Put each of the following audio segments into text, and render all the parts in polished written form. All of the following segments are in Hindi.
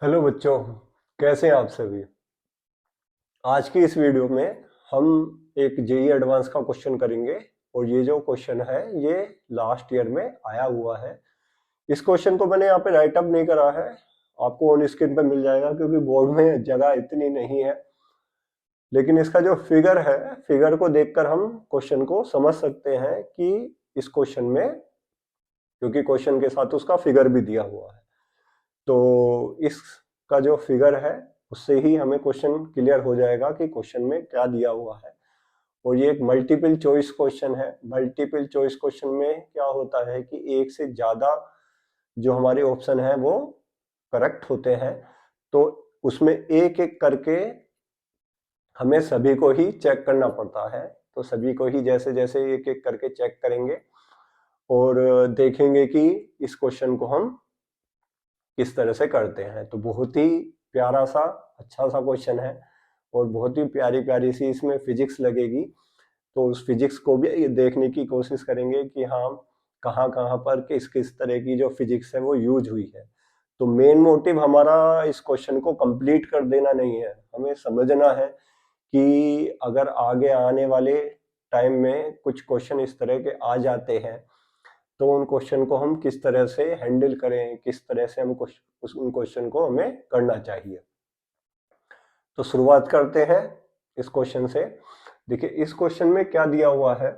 हेलो बच्चों, कैसे हैं आप सभी। आज की इस वीडियो में हम एक जेई एडवांस का क्वेश्चन करेंगे। और ये जो क्वेश्चन है ये लास्ट ईयर में आया हुआ है। इस क्वेश्चन को मैंने यहाँ पे राइट अप नहीं करा है, आपको ऑन स्क्रीन पे मिल जाएगा क्योंकि बोर्ड में जगह इतनी नहीं है। लेकिन इसका जो फिगर है, फिगर को देखकर हम क्वेश्चन को समझ सकते हैं कि इस क्वेश्चन में, क्योंकि क्वेश्चन के साथ उसका फिगर भी दिया हुआ है, तो इसका जो फिगर है उससे ही हमें क्वेश्चन क्लियर हो जाएगा कि क्वेश्चन में क्या दिया हुआ है। और ये एक मल्टीपल चॉइस क्वेश्चन है। मल्टीपल चॉइस क्वेश्चन में क्या होता है कि एक से ज्यादा जो हमारे ऑप्शन है वो करेक्ट होते हैं, तो उसमें एक एक करके हमें सभी को ही चेक करना पड़ता है। तो सभी को ही जैसे जैसे एक एक करके चेक करेंगे और देखेंगे कि इस क्वेश्चन को हम किस तरह से करते हैं। तो बहुत ही प्यारा सा अच्छा सा क्वेश्चन है और बहुत ही प्यारी प्यारी सी इसमें फिजिक्स लगेगी। तो उस फिजिक्स को भी ये देखने की कोशिश करेंगे कि हाँ, कहाँ कहाँ पर किस किस तरह की जो फिजिक्स है वो यूज हुई है। तो मेन मोटिव हमारा इस क्वेश्चन को कंप्लीट कर देना नहीं है, हमें समझना है कि अगर आगे आने वाले टाइम में कुछ क्वेश्चन इस तरह के आ जाते हैं तो उन क्वेश्चन को हम किस तरह से हैंडल करें, किस तरह से हम उन क्वेश्चन को हमें करना चाहिए। तो शुरुआत करते हैं इस क्वेश्चन से। देखिए इस क्वेश्चन में क्या दिया हुआ है।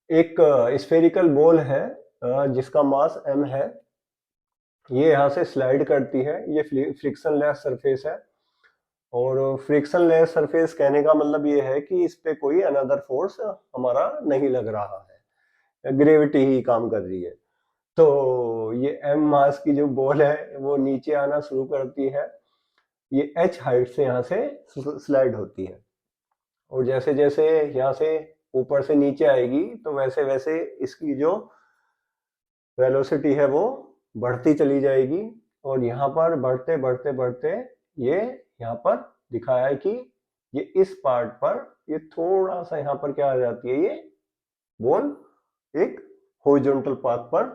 एक स्फेरिकल बॉल है जिसका मास m है। ये यहाँ से स्लाइड करती है, ये फ्रिक्शन लेस सरफेस है। और फ्रिक्शन लेस सरफेस कहने का मतलब ये है कि इस पे कोई अनदर फोर्स हमारा नहीं लग रहा है, ग्रेविटी ही काम कर रही है। तो ये m मास की जो बॉल है वो नीचे आना शुरू करती है, ये h हाइट से यहाँ से स्लाइड होती है। और जैसे जैसे यहाँ से ऊपर से नीचे आएगी तो वैसे वैसे इसकी जो वेलोसिटी है वो बढ़ती चली जाएगी। और यहाँ पर बढ़ते बढ़ते बढ़ते ये यहाँ पर दिखाया है कि ये इस पार्ट पर ये थोड़ा सा यहाँ पर क्या आ जाती है, ये बॉल एक हॉरिजॉन्टल पाथ पर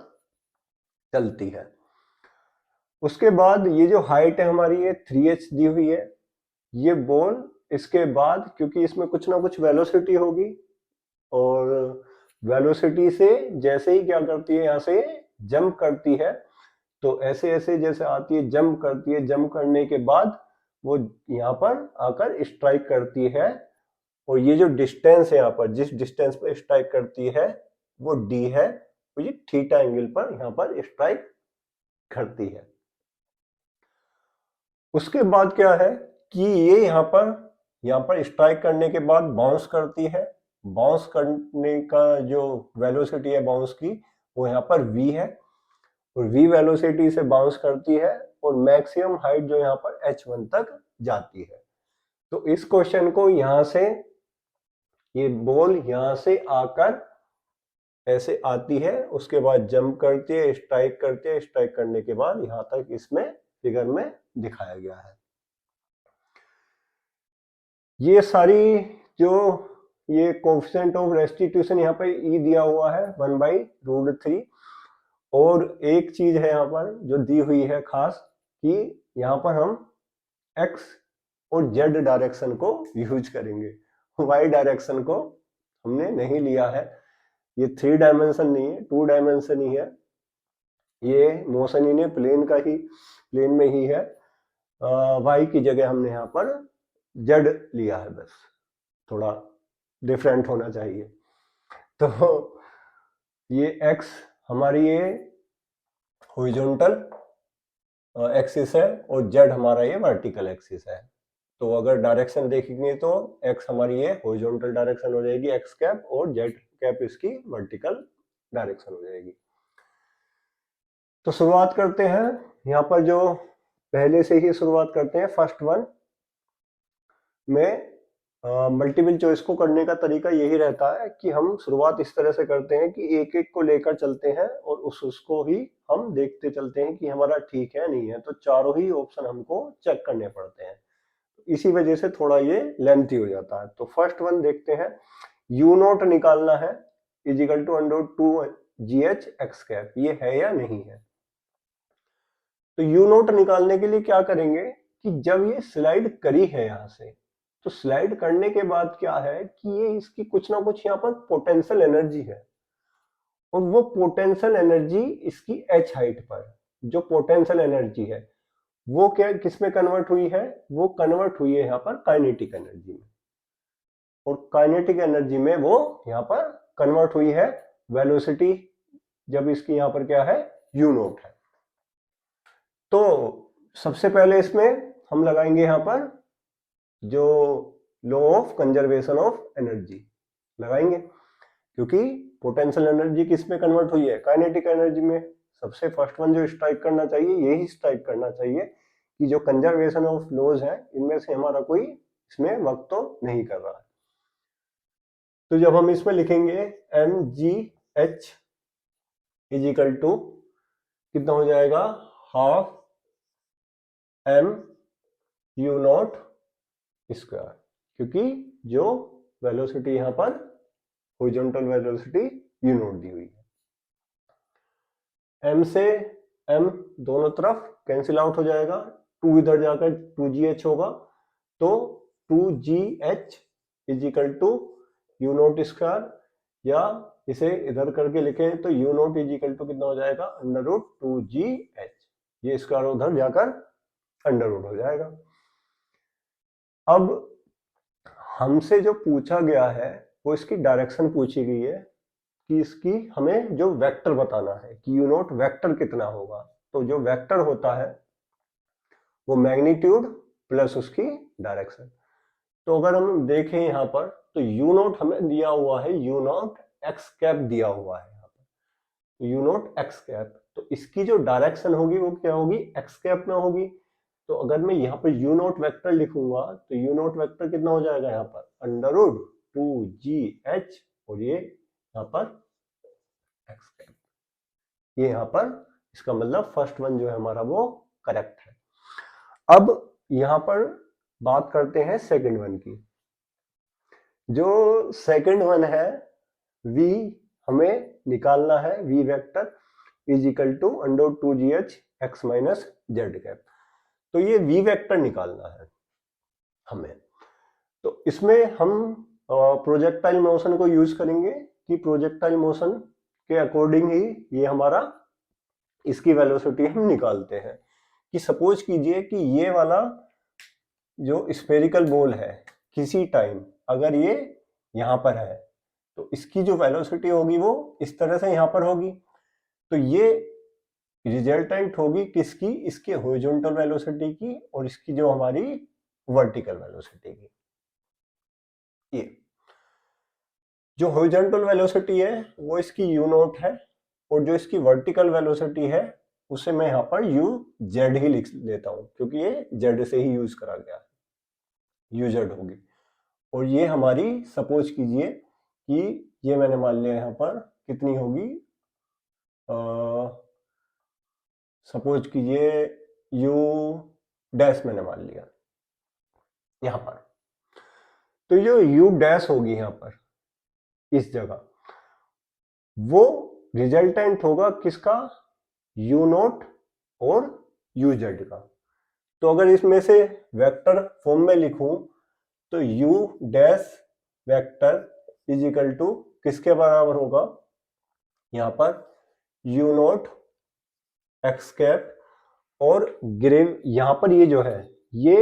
चलती है। उसके बाद ये जो हाइट है हमारी ये 3h दी हुई है। ये बॉल इसके बाद क्योंकि इसमें कुछ ना कुछ वेलोसिटी होगी, और वेलोसिटी से जैसे ही क्या करती है यहाँ से जंप करती है, तो ऐसे ऐसे जैसे आती है जंप करती है, जंप करने के बाद वो यहाँ पर आकर स्ट्राइक करती है। और ये जो डिस्टेंस है यहाँ पर, जिस डिस्टेंस पर स्ट्राइक करती है वो d है, तो ये थीटा एंगल पर यहाँ पर स्ट्राइक करती है। उसके बाद क्या है कि ये यहाँ पर स्ट्राइक करने के बाद बाउंस करती है। बाउंस करने का जो वेलोसिटी है बाउंस की वो यहाँ पर v है, और v वेलोसिटी से बाउंस करती है और मैक्सिमम हाइट जो यहाँ पर h1 तक जाती है। तो इस क्वेश्चन को यहाँ से ये बॉल यहाँ से आकर ऐसे आती है, उसके बाद जंप करती है, स्ट्राइक करती है, स्ट्राइक करने के बाद यहाँ तक इसमें फिगर में दिखाया गया है। ये सारी जो ये कोफिशिएंट ऑफ रेस्टिट्यूशन यहाँ पर ई दिया हुआ है 1/√3। और एक चीज है यहाँ पर जो दी हुई है खास, कि यहाँ पर हम x और z डायरेक्शन को यूज करेंगे, y डायरेक्शन को हमने नहीं लिया है। ये 3 डायमेंशन नहीं है, 2 डायमेंशन ही है। ये मोशन इन्हें प्लेन में ही है। y की जगह हमने यहाँ पर z लिया है, बस थोड़ा डिफरेंट होना चाहिए। तो ये x हमारी ये हॉरिजॉन्टल एक्सिस है और z हमारा ये वर्टिकल एक्सिस है। तो अगर डायरेक्शन देखेंगे तो x हमारी ये हॉरिजॉन्टल डायरेक्शन हो जाएगी x कैप, और z कैप इसकी वर्टिकल डायरेक्शन हो जाएगी। तो शुरुआत करते हैं यहाँ पर, जो पहले से ही शुरुआत करते हैं फर्स्ट वन में। मल्टीपल चॉइस को करने का तरीका यही रहता है कि हम शुरुआत इस तरह से करते हैं कि एक एक को लेकर चलते हैं और उसको ही हम देखते चलते हैं कि हमारा ठीक है नहीं है। तो चारों ही ऑप्शन हमको चेक करने पड़ते हैं, इसी वजह से थोड़ा ये लेंथी हो जाता है। तो फर्स्ट वन देखते हैं। यू नॉट निकालना है = √2 GH x कैप, ये है या नहीं है। तो यू नोट निकालने के लिए क्या करेंगे कि जब ये स्लाइड करी है यहां से, तो स्लाइड करने के बाद क्या है कि ये इसकी कुछ ना कुछ यहाँ पर पोटेंशियल एनर्जी है, और वो पोटेंशियल एनर्जी इसकी एच हाइट पर जो पोटेंशियल एनर्जी है वो क्या किस में कन्वर्ट हुई है, वो कन्वर्ट हुई है यहाँ पर काइनेटिक एनर्जी में, और काइनेटिक एनर्जी में वो यहाँ पर कन्वर्ट हुई है वेलोसिटी, जब इसकी यहाँ पर क्या है यू नोट है। तो सबसे पहले इसमें हम लगाएंगे यहाँ पर जो law of conservation of energy लगाएंगे, क्योंकि पोटेंशियल एनर्जी किस में कन्वर्ट हुई है, काइनेटिक एनर्जी में। सबसे फर्स्ट वन जो स्ट्राइक करना चाहिए यही स्ट्राइक करना चाहिए कि जो कंजर्वेशन ऑफ लॉज है इनमें से हमारा कोई इसमें वर्क तो नहीं कर रहा है। तो जब हम इसमें लिखेंगे M G H is equal to कितना हो जाएगा, half M U not square, क्योंकि जो वेलोसिटी यहाँ पर हॉरिजॉन्टल वेलोसिटी यू नॉट दी हुई है। एम से एम दोनों तरफ कैंसिल आउट हो जाएगा, 2 इधर जाकर 2gh होगा, तो 2gh is equal to u not square, या इसे इधर करके लिखें तो u naught is equal to कितना हो जाएगा, अंडर रूट 2gh, ये स्क्वायर उधर जाकर अंडर रूट हो जाएगा। अब हमसे जो पूछा गया है वो इसकी डायरेक्शन पूछी गई है कि इसकी हमें जो वेक्टर बताना है कि यू नॉट वेक्टर कितना होगा। तो जो वेक्टर होता है वो मैग्नीट्यूड प्लस उसकी डायरेक्शन। तो अगर हम देखें यहाँ पर तो यू नॉट हमें दिया हुआ है, यू नॉट एक्स कैप दिया हुआ है यहाँ पर, तो यू नॉट एक्स कैप, तो इसकी जो डायरेक्शन होगी वो क्या होगी, एक्स कैप में होगी। तो अगर मैं यहाँ पर यू नॉट वेक्टर लिखूंगा तो यू नॉट वेक्टर कितना हो जाएगा यहाँ पर, अंडर रूट 2gh, और ये यहाँ पर एक्स कैप, ये यहाँ पर इसका मतलब फर्स्ट वन जो है हमारा वो करेक्ट है। अब यहाँ पर बात करते हैं सेकंड वन की। जो सेकंड वन है v हमें निकालना है, v vector is equal to under 2gh x minus z cap. तो ये v वेक्टर निकालना है हमें, तो इसमें हम प्रोजेक्टाइल मोशन को यूज करेंगे कि प्रोजेक्टाइल मोशन के अकॉर्डिंग ही ये हमारा इसकी वेलोसिटी हम निकालते हैं। कि सपोज कीजिए कि ये वाला जो स्फेरिकल बॉल है किसी टाइम अगर ये यहाँ पर है तो इसकी जो वेलोसिटी होगी वो इस तरह से यहाँ पर होगी, तो ये रिजल्टेंट होगी किसकी, इसके हॉरिजॉन्टल वेलोसिटी की और इसकी जो हमारी वर्टिकल वेलोसिटी की। ये जो हॉरिजॉन्टल वेलोसिटी है वो इसकी यू नॉट है, और जो इसकी वर्टिकल वेलोसिटी है उसे मैं यहाँ पर यू जेड ही लिख लेता हूँ, क्योंकि ये जेड से ही यूज करा गया है, यू जेड होगी। और ये हमारी सपोज कीजिए कि ये मैंने मान लिया यहाँ पर कितनी होगी, सपोज कीजिए यू डैश मैंने मान लिया यहाँ पर, तो जो यू डैश होगी यहाँ पर इस जगह वो रिजल्टेंट होगा किसका, यू नॉट और यू जेड का। तो अगर इसमें से वेक्टर फॉर्म में लिखूं तो u dash vector is equal to किसके बराबर होगा, यहाँ पर यू नॉट एक्स कैप, और ग्रेव यहाँ पर ये जो है ये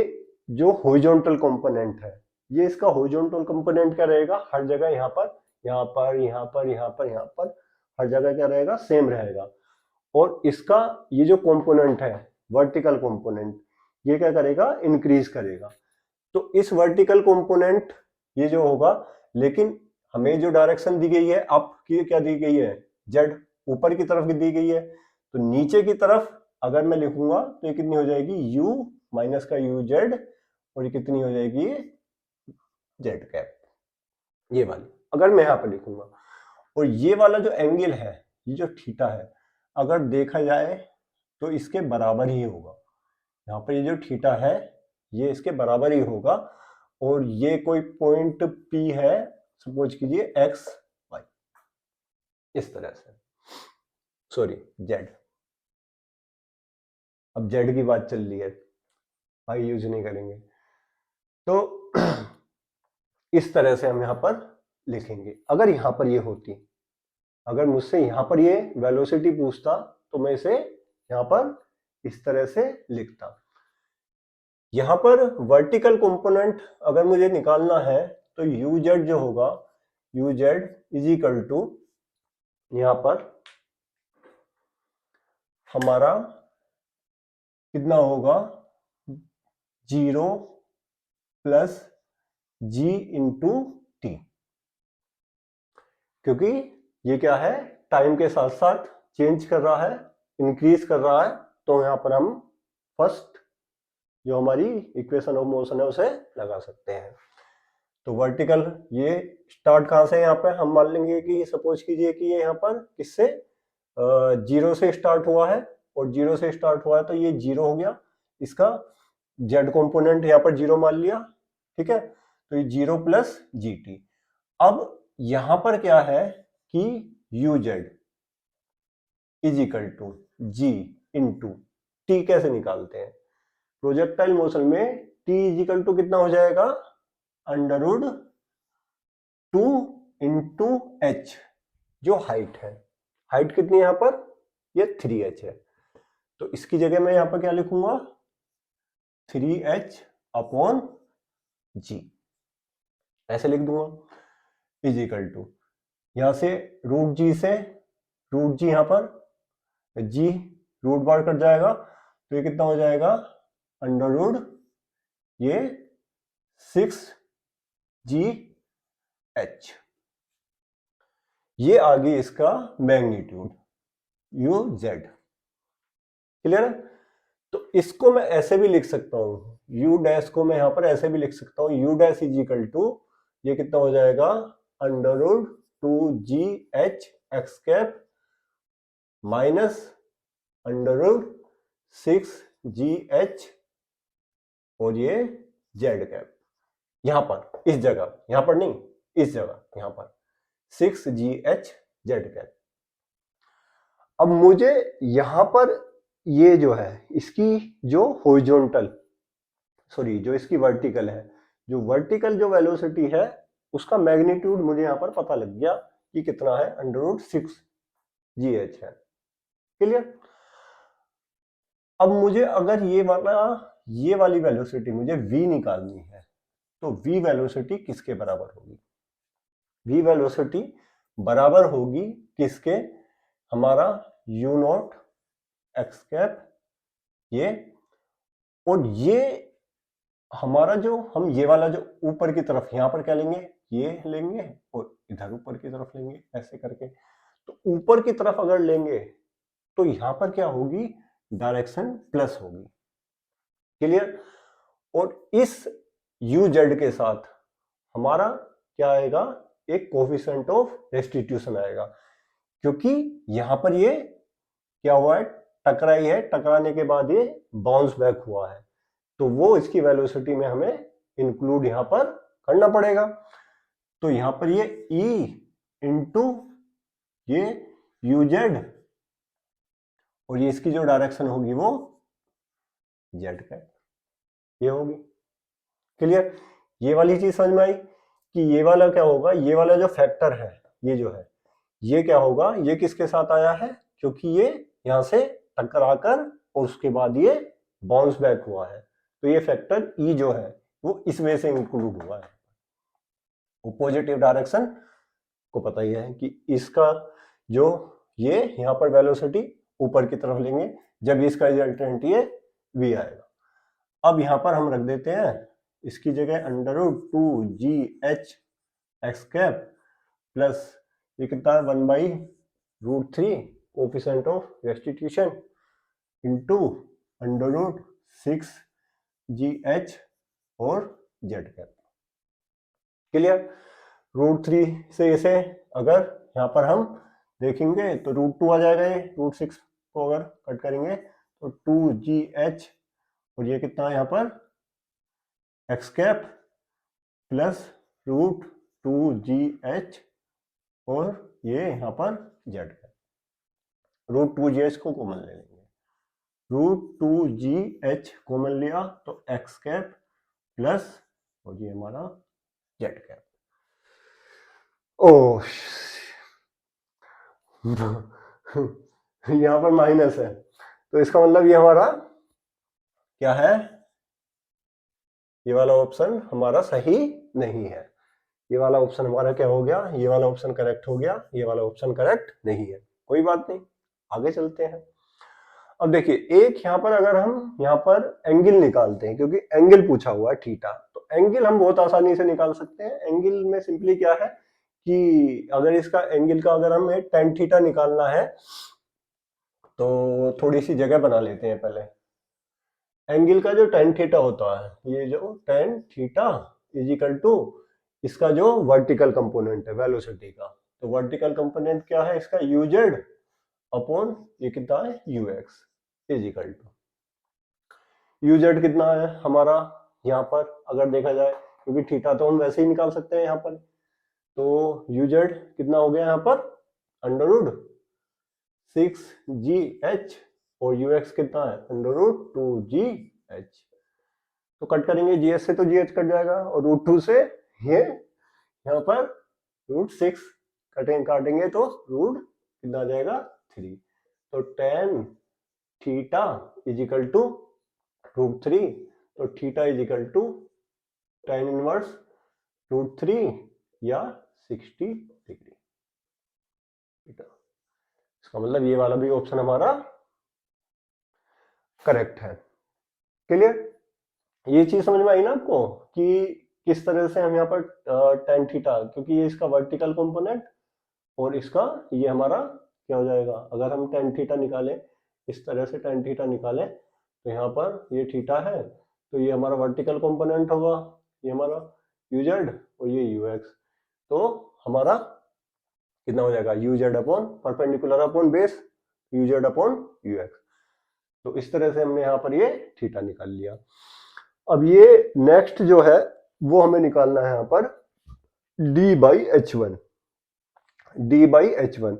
जो हॉरिजॉन्टल कंपोनेंट है ये इसका हॉरिजॉन्टल कंपोनेंट क्या रहेगा, हर जगह यहाँ पर यहाँ पर यहाँ पर यहाँ पर यहाँ पर हर जगह क्या रहेगा, सेम रहेगा। और इसका ये जो कंपोनेंट है वर्टिकल कंपोनेंट ये क्या करेगा, इंक्रीज करेगा। तो इस वर्टिकल कंपोनेंट ये जो होगा, लेकिन हमें जो डायरेक्शन दी गई है अप की क्या दी गई है, जेड ऊपर की तरफ दी गई है, तो नीचे की तरफ अगर मैं लिखूंगा तो ये कितनी हो जाएगी, यू माइनस का यू जेड, और ये कितनी हो जाएगी जेड कैप, ये वाली अगर मैं यहाँ पर लिखूंगा। और ये वाला जो एंगल है ये जो थीटा है अगर देखा जाए तो इसके बराबर ही होगा, यहाँ पर ये जो थीटा है ये इसके बराबर ही होगा। और ये कोई पॉइंट P है सपोज कीजिए x y इस तरह से, सॉरी z, अब जेड की बात चल रही है, आई यूज नहीं करेंगे। तो इस तरह से हम यहाँ पर लिखेंगे। अगर यहाँ पर ये होती, अगर मुझसे यहाँ पर ये वेलोसिटी पूछता तो मैं इसे यहाँ पर इस तरह से लिखता। यहाँ पर वर्टिकल कंपोनेंट अगर मुझे निकालना है तो यू जेड जो होगा, u z is equal to यहाँ पर हमारा कितना होगा, 0 प्लस जी इंटू टी, क्योंकि ये क्या है, टाइम के साथ साथ चेंज कर रहा है, इंक्रीज कर रहा है। तो यहाँ पर हम फर्स्ट जो हमारी इक्वेशन ऑफ मोशन है उसे लगा सकते हैं। तो वर्टिकल ये स्टार्ट कहाँ से, यहाँ पे हम मान लेंगे कि सपोज कीजिए कि ये यहाँ पर किससे 0 से स्टार्ट हुआ है, और 0 से स्टार्ट हुआ है तो ये 0 हो गया, इसका जेड कंपोनेंट यहाँ पर 0 मान लिया, ठीक है। तो ये 0 प्लस जी टी। अब यहां पर क्या है कि u z is equal to g into t कैसे निकालते हैं, प्रोजेक्टाइल मोशन में टी इज इक्वल टू कितना हो जाएगा, अंडरवुड 2 इंटू एच, जो हाइट है, हाइट कितनी है यहाँ पर, ये 3h है। तो इसकी जगह मैं यहाँ पर क्या लिखूंगा, 3h अपॉन जी, ऐसे लिख दूंगा, इज इक्वल टू यहां से रूट जी से, रूट जी यहां पर जी रूट बार कट जाएगा, तो ये कितना हो जाएगा, अंडरवुड ये 6 GH, ये आ गई इसका मैग्नीट्यूड यू जेड, क्लियर है। तो इसको मैं ऐसे भी लिख सकता हूं, यू डैश को मैं यहां पर ऐसे भी लिख सकता हूं, u dash is equal to ये कितना हो जाएगा, under root 2GH x cap minus under root 6GH और ये जेड कैप, यहां पर इस जगह, यहां पर नहीं इस जगह, यहां पर 6GH जेड कैप। अब मुझे यहां पर ये जो है इसकी जो हॉरिजॉन्टल, सॉरी जो इसकी वर्टिकल है, जो वर्टिकल जो वेलोसिटी है उसका मैग्नीट्यूड मुझे यहां पर पता लग गया कि कितना है, अंडरवुड 6GH है, क्लियर। अब मुझे अगर ये वाली वेलोसिटी मुझे v निकालनी है, तो v वेलोसिटी किसके बराबर होगी, v वेलोसिटी बराबर होगी किसके, हमारा u नॉट एक्स कैप ये, और ये हमारा जो हम ये वाला जो ऊपर की तरफ यहां पर क्या लेंगे, ये लेंगे और इधर ऊपर की तरफ लेंगे ऐसे करके। तो ऊपर की तरफ अगर लेंगे तो यहां पर क्या होगी, डायरेक्शन प्लस होगी, क्लियर। और इस यू जेड के साथ हमारा क्या आएगा, एक कोफिशिएंट ऑफ रेस्टिट्यूशन आएगा, क्योंकि यहां पर ये क्या हुआ है, टकराई है, टकराने के बाद ये बाउंस बैक हुआ है, तो वो इसकी वेलोसिटी में हमें इंक्लूड यहां पर करना पड़ेगा। तो यहां पर ये E इंटू ये यू जेड और ये इसकी जो डायरेक्शन होगी वो जेड का ये होगी, क्लियर। ये वाली चीज समझ में आई कि ये वाला क्या होगा, ये वाला जो फैक्टर है ये जो है ये क्या होगा, ये किसके साथ आया है, क्योंकि ये यहां से टकराकर और उसके बाद ये बाउंस बैक हुआ है, तो ये फैक्टर E जो है वो इस वजह से इंक्लूड हुआ है। वो पॉजिटिव डायरेक्शन को पता ही है कि इसका जो ये यहां पर वेलोसिटी ऊपर की तरफ लेंगे, जब इसका रिजल्टेंट ये v आएगा। अब यहां पर हम रख देते हैं इसकी जगह Underwood 2GH x cap plus ये कितना है 1/√3 coefficient of restitution into under root 6GH और जेड कैप, क्लियर। √3 से इसे अगर यहाँ पर हम देखेंगे तो √2 आ जाएगा, ये √6 को अगर कट करेंगे तो 2GH और ये कितना है यहाँ पर एक्स कैप प्लस √2GH और ये यहाँ पर जेड कैप, √2GH को कॉमन ले लेंगे, √2GH कॉमन लिया तो x कैप प्लस और ये हमारा z कैप। ओ यहाँ पर माइनस है तो इसका मतलब ये हमारा क्या है, ये वाला ऑप्शन हमारा सही नहीं है। ये वाला ऑप्शन हमारा क्या हो गया, ये वाला ऑप्शन करेक्ट हो गया, ये वाला ऑप्शन करेक्ट नहीं है। कोई बात नहीं, आगे चलते हैं। अब देखिए एक यहाँ पर अगर हम यहाँ पर एंगल निकालते हैं, क्योंकि एंगल पूछा हुआ है थीटा, तो एंगल हम बहुत आसानी से निकाल सकते हैं। एंगल में सिंपली क्या है कि अगर इसका एंगल का अगर हमें tan थीटा निकालना है तो थोड़ी सी जगह बना लेते हैं पहले। एंगल का जो tan थीटा होता है, ये जो tan theta is equal to इसका जो वर्टिकल कंपोनेंट है वेलोसिटी का, तो वर्टिकल कंपोनेंट क्या है इसका uz अपॉन ये कितना है ux is equal to uz कितना है हमारा यहाँ पर अगर देखा जाए, क्योंकि थीटा तो हम वैसे ही निकाल सकते हैं यहाँ पर, तो uz कितना हो गया यहाँ पर √6gh और ux कितना है √2gh। तो कट करेंगे gh से तो gh कट जाएगा और √2 से ये यहाँ पर √6 काटेंगे तो रूट कितना आ जाएगा 3। तो tan theta is equal to √3, तो theta is equal to tan inverse √3 या 60 डिग्री। इसका मतलब ये वाला भी ऑप्शन हमारा करेक्ट है। क्लियर, ये चीज समझ में आई ना आपको कि किस तरह से हम यहाँ पर tan थीटा, क्योंकि ये इसका वर्टिकल कंपोनेंट और इसका ये हमारा क्या हो जाएगा, अगर हम tan थीटा निकालें इस तरह से tan थीटा निकालें तो यहाँ पर ये थीटा है तो ये हमारा वर्टिकल कंपोनेंट होगा, ये हमारा uz और ये ux, तो हमारा कितना हो जाएगा uz upon perpendicular upon base uz upon ux। तो इस तरह से हमने यहाँ पर ये थीटा निकाल लिया। अब ये नेक्स्ट जो है वो हमें निकालना है यहाँ पर d/h1। d/h1,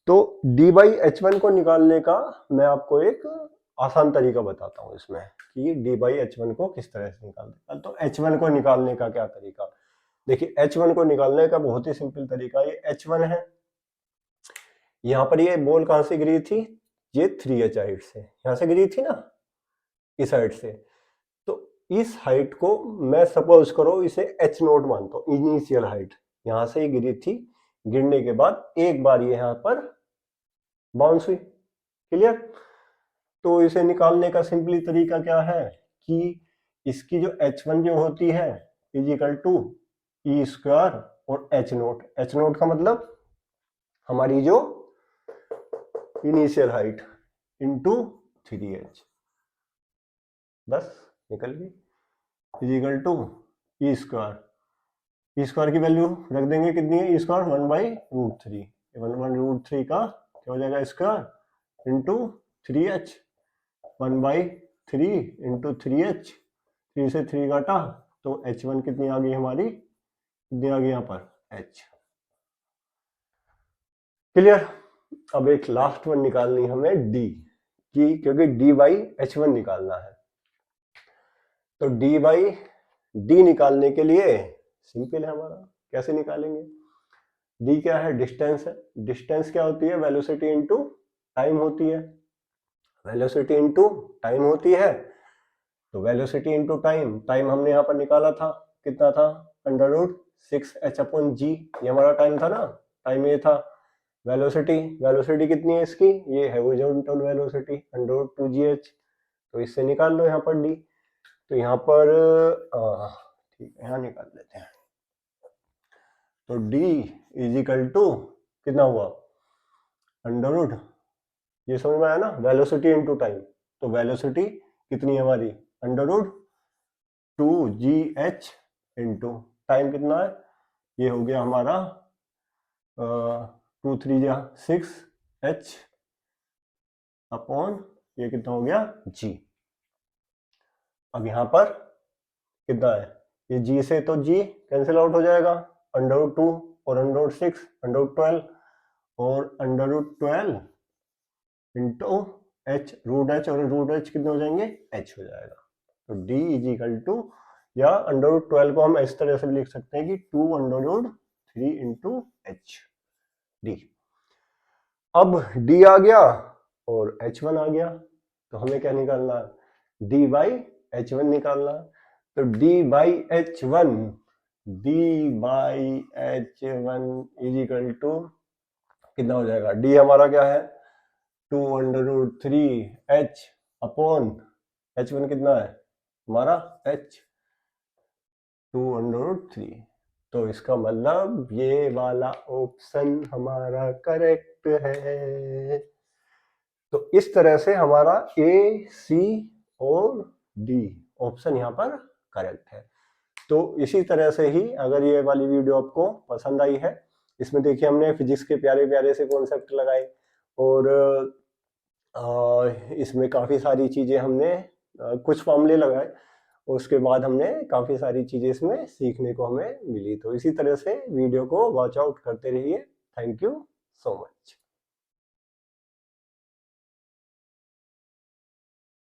तो d/h1 को निकालने का मैं आपको एक आसान तरीका बताता हूँ इसमें कि d/h1 को किस तरह से निकालते हैं। तो h1 को निकालने का क्या तरीका, देखिए h1 को निकालने का बहुत ही सिंपल तरीका, ये h1 है, यहाँ पर ये बॉल कहाँ से गिरी थी, ये 3h हाइट से, यहाँ से गिरी थी ना इस हाइट से, तो इस हाइट को मैं सपोज करो इसे h0 मानता हूँ, इनिशियल हाइट यहाँ से ही गिरी थी, गिरने के बाद एक बार ये यहाँ पर बाउंस हुई। क्लियर, तो इसे निकालने का सिंपली तरीका क्या है कि इसकी जो h1 जो होती है is equal to e square और h0 का मतलब हमारी जो इनिशियल हाइट इंटू 3h, बस निकल गई, is equal to e square की वैल्यू रख देंगे कितनी है, ई स्क्वायर 1/√3, 1/√3 का क्या हो जाएगा square into 3h, 1/3 into 3h, 3 से 3 काटा तो h1 कितनी आ गई हमारी, कितनी आ गई यहाँ पर h। क्लियर, अब एक लास्ट वन निकालनी हमें d की, क्योंकि d/h1 निकालना है। तो d/d निकालने के लिए सिंपल है हमारा, कैसे निकालेंगे, d क्या है डिस्टेंस है, डिस्टेंस क्या होती है वेलोसिटी इनटू टाइम होती है, वेलोसिटी इनटू टाइम होती है, तो वेलोसिटी इनटू टाइम, टाइम हमने यहाँ पर निकाला था कितना था √6h/g, ये हमारा टाइम था ना, टाइम ये था। वेलोसिटी कितनी है इसकी, ये है हॉरिजॉन्टल वेलोसिटी √2gh, तो इससे निकाल लो यहाँ पर d, तो यहाँ पर ठीक है यहाँ निकाल लेते हैं, तो d इज इक्वल टू कितना हुआ √ ये समझ में आया ना, वेलोसिटी इनटू टाइम, तो वेलोसिटी कितनी है हमारी √2gh इंटू टाइम कितना है, ये हो गया हमारा 2 3 6h अपॉन ये कितना हो गया g। अब यहाँ पर कितना है, ये g से तो g कैंसिल आउट हो जाएगा, √2 और √6 √12 और √12 इंटू एच रूट एच और रूट एच कितने हो जाएंगे, एच हो जाएगा। तो डी इज इक्वल टू, या अंडर रूट 12 को हम इस तरह से भी लिख सकते हैं कि 2 under root 3 into h d. अब डी आ गया और H1 आ गया, तो हमें क्या निकालना, D बाई H1 निकालना। तो D by H1 is equal to कितना हो जाएगा, D हमारा क्या है 2 under root 3 H upon H1 कितना है हमारा H 2 अंडर रूट 3। तो इसका मतलब ये वाला ऑप्शन हमारा करेक्ट है। तो इस तरह से हमारा ए, सी और डी ऑप्शन यहाँ पर करेक्ट है। तो इसी तरह से ही अगर ये वाली वीडियो आपको पसंद आई है, इसमें देखिए हमने फिजिक्स के प्यारे प्यारे से कॉन्सेप्ट लगाए और इसमें काफ़ी सारी चीज़ें हमने कुछ फॉर्मूले लगाए, उसके बाद हमने काफ़ी सारी चीज़ें इसमें सीखने को हमें मिली। तो इसी तरह से वीडियो को वॉच आउट करते रहिए। Thank you so much.